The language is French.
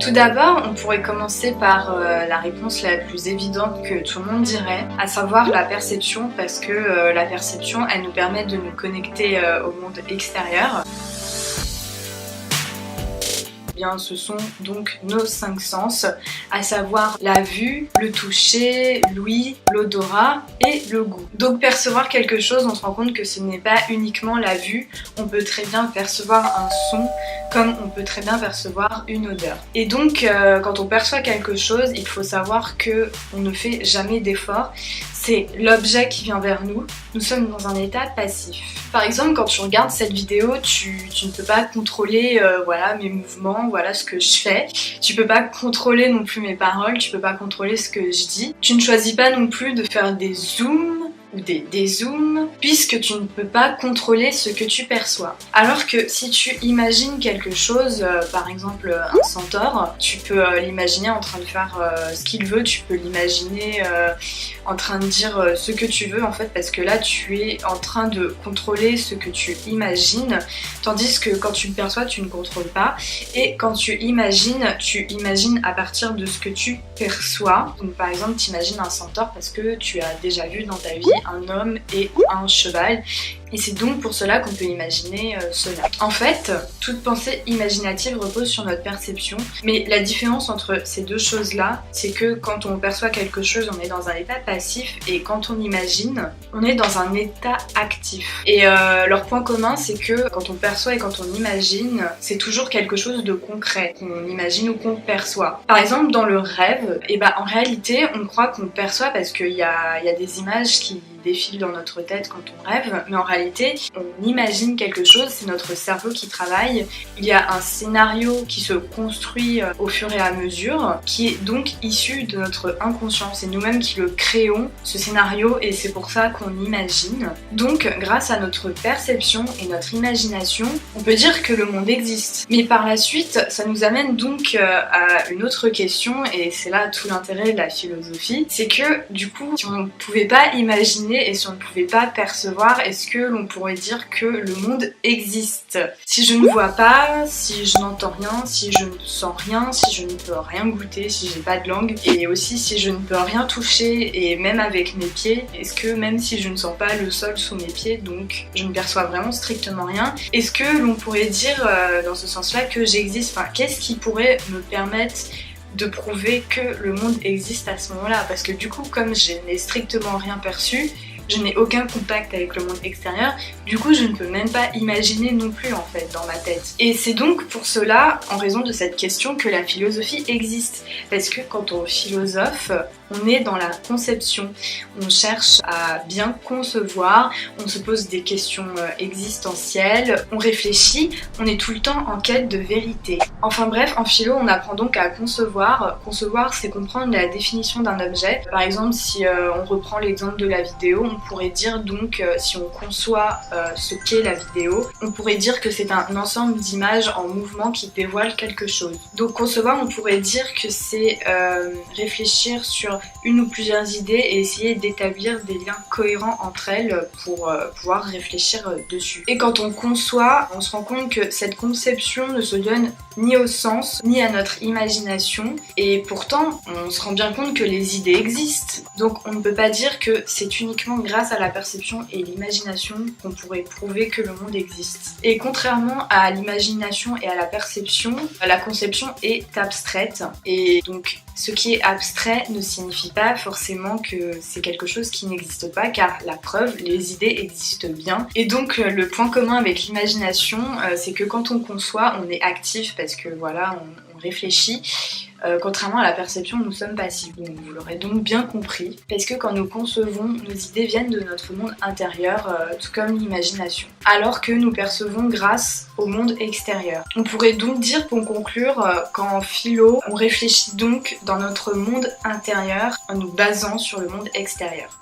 Tout d'abord, on pourrait commencer par la réponse la plus évidente que tout le monde dirait, à savoir la perception, parce que la perception, elle nous permet de nous connecter au monde extérieur. Bien, ce sont donc nos 5 sens, à savoir la vue, le toucher, l'ouïe, l'odorat et le goût. Donc percevoir quelque chose, on se rend compte que ce n'est pas uniquement la vue, on peut très bien percevoir un son comme on peut très bien percevoir une odeur. Et donc quand on perçoit quelque chose, il faut savoir que on ne fait jamais d'effort. C'est l'objet qui vient vers nous. Nous sommes dans un état passif. Par exemple, quand tu regardes cette vidéo, tu ne peux pas contrôler voilà, mes mouvements, voilà ce que je fais. Tu peux pas contrôler non plus mes paroles, tu peux pas contrôler ce que je dis. Tu ne choisis pas non plus de faire des zooms ou des dézooms, puisque tu ne peux pas contrôler ce que tu perçois. Alors que si tu imagines quelque chose, par exemple un centaure, tu peux l'imaginer en train de faire ce qu'il veut, tu peux l'imaginer en train de dire ce que tu veux en fait, parce que là tu es en train de contrôler ce que tu imagines, tandis que quand tu le perçois, tu ne contrôles pas, et quand tu imagines à partir de ce que tu perçois. Donc par exemple, tu imagines un centaure parce que tu as déjà vu dans ta vie un homme et un cheval, et c'est donc pour cela qu'on peut imaginer cela. En fait, toute pensée imaginative repose sur notre perception, mais la différence entre ces deux choses-là, c'est que quand on perçoit quelque chose, on est dans un état passif, et quand on imagine, on est dans un état actif. Et leur point commun, c'est que quand on perçoit et quand on imagine, c'est toujours quelque chose de concret, qu'on imagine ou qu'on perçoit. Par exemple, dans le rêve, en réalité, on croit qu'on perçoit parce qu'il y a des images qui défilent dans notre tête quand on rêve, mais en réalité on imagine quelque chose, c'est notre cerveau qui travaille, il y a un scénario qui se construit au fur et à mesure, qui est donc issu de notre inconscient, c'est nous-mêmes qui le créons, ce scénario, et c'est pour ça qu'on imagine. Donc grâce à notre perception et notre imagination, on peut dire que le monde existe. Mais par la suite, ça nous amène donc à une autre question, et c'est là tout l'intérêt de la philosophie, c'est que du coup, si on ne pouvait pas imaginer et si on ne pouvait pas percevoir, est-ce que l'on pourrait dire que le monde existe? Si je ne vois pas, si je n'entends rien, si je ne sens rien, si je ne peux rien goûter, si j'ai pas de langue, et aussi si je ne peux rien toucher, et même avec mes pieds, est-ce que même si je ne sens pas le sol sous mes pieds, donc je ne perçois vraiment strictement rien, est-ce que l'on pourrait dire dans ce sens-là que j'existe? Enfin, qu'est-ce qui pourrait me permettre de prouver que le monde existe à ce moment-là? Parce que du coup, comme je n'ai strictement rien perçu, je n'ai aucun contact avec le monde extérieur, du coup je ne peux même pas imaginer non plus en fait dans ma tête. Et c'est donc pour cela, en raison de cette question, que la philosophie existe. Parce que quand on philosophe, on est dans la conception, on cherche à bien concevoir, on se pose des questions existentielles, on réfléchit, on est tout le temps en quête de vérité. Enfin bref, en philo, on apprend donc à concevoir. Concevoir, c'est comprendre la définition d'un objet. Par exemple, si on reprend l'exemple de la vidéo, on pourrait dire donc, si on conçoit ce qu'est la vidéo, on pourrait dire que c'est un ensemble d'images en mouvement qui dévoilent quelque chose. Donc concevoir, on pourrait dire que c'est réfléchir sur une ou plusieurs idées et essayer d'établir des liens cohérents entre elles pour pouvoir réfléchir dessus. Et quand on conçoit, on se rend compte que cette conception ne se donne ni au sens, ni à notre imagination, et pourtant on se rend bien compte que les idées existent. Donc on ne peut pas dire que c'est uniquement grâce à la perception et l'imagination qu'on pourrait prouver que le monde existe. Et contrairement à l'imagination et à la perception, la conception est abstraite, et donc ce qui est abstrait ne signifie pas forcément que c'est quelque chose qui n'existe pas, car la preuve, les idées existent bien. Et donc le point commun avec l'imagination, c'est que quand on conçoit, on est actif parce que voilà, on réfléchit. Contrairement à la perception, nous sommes passifs. Donc vous l'aurez donc bien compris, parce que quand nous concevons, nos idées viennent de notre monde intérieur, tout comme l'imagination, alors que nous percevons grâce au monde extérieur. On pourrait donc dire, pour conclure, qu'en philo, on réfléchit donc dans notre monde intérieur en nous basant sur le monde extérieur.